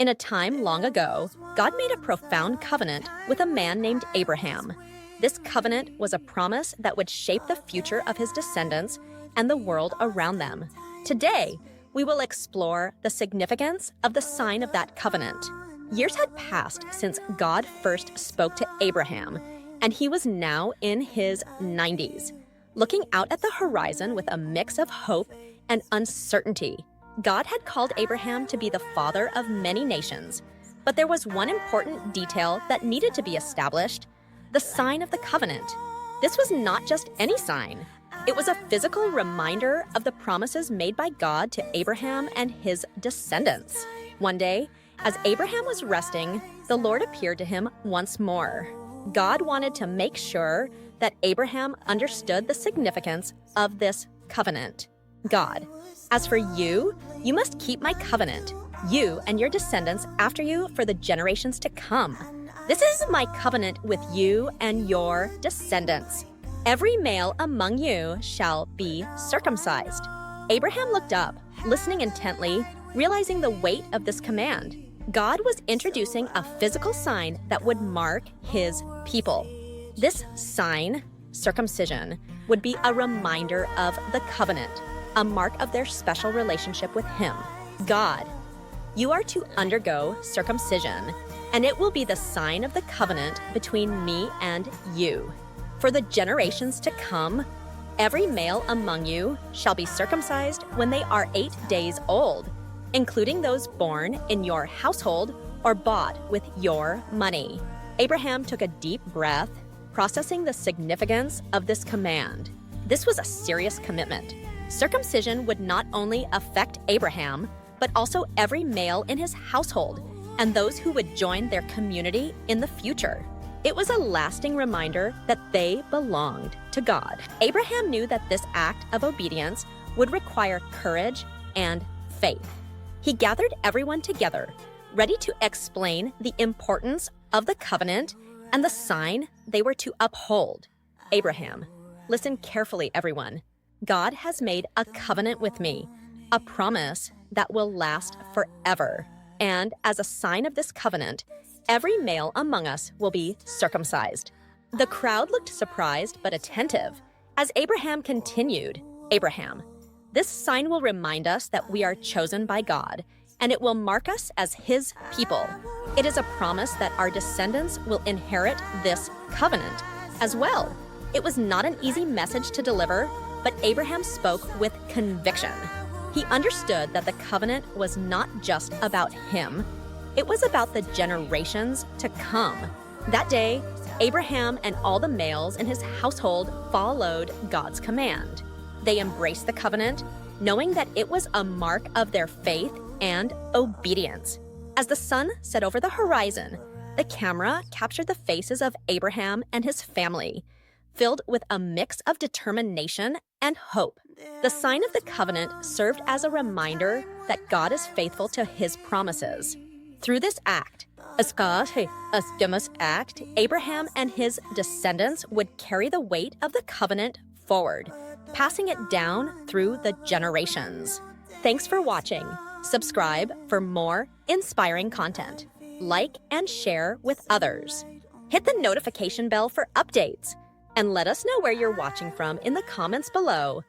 In a time long ago, God made a profound covenant with a man named Abraham. This covenant was a promise that would shape the future of his descendants and the world around them. Today, we will explore the significance of the sign of that covenant. Years had passed since God first spoke to Abraham, and he was now in his 90s. Looking out at the horizon with a mix of hope and uncertainty, God had called Abraham to be the father of many nations. But there was one important detail that needed to be established: the sign of the covenant. This was not just any sign. It was a physical reminder of the promises made by God to Abraham and his descendants. One day, as Abraham was resting, the Lord appeared to him once more. God wanted to make sure that Abraham understood the significance of this covenant. God, as for you, you must keep my covenant, you and your descendants after you for the generations to come. This is my covenant with you and your descendants. Every male among you shall be circumcised. Abraham looked up, listening intently, realizing the weight of this command. God was introducing a physical sign that would mark his people. This sign, circumcision, would be a reminder of the covenant, a mark of their special relationship with him. God, you are to undergo circumcision, and it will be the sign of the covenant between me and you. For the generations to come, every male among you shall be circumcised when they are 8 days old, including those born in your household or bought with your money. Abraham took a deep breath, processing the significance of this command. This was a serious commitment. Circumcision would not only affect Abraham, but also every male in his household and those who would join their community in the future. It was a lasting reminder that they belonged to God. Abraham knew that this act of obedience would require courage and faith. He gathered everyone together, ready to explain the importance of the covenant and the sign they were to uphold. Abraham, listen carefully, everyone. God has made a covenant with me, a promise that will last forever. And as a sign of this covenant, every male among us will be circumcised. The crowd looked surprised but attentive as Abraham continued. Abraham, this sign will remind us that we are chosen by God, and it will mark us as his people. It is a promise that our descendants will inherit this covenant as well. It was not an easy message to deliver, but Abraham spoke with conviction. He understood that the covenant was not just about him. It was about the generations to come. That day, Abraham and all the males in his household followed God's command. They embraced the covenant, knowing that it was a mark of their faith and obedience. As the sun set over the horizon, the camera captured the faces of Abraham and his family, filled with a mix of determination and hope. The sign of the covenant served as a reminder that God is faithful to his promises. Through this act, Abraham and his descendants would carry the weight of the covenant forward, passing it down through the generations. Thanks for watching. Subscribe for more inspiring content. Like and share with others. Hit the notification bell for updates. And let us know where you're watching from in the comments below.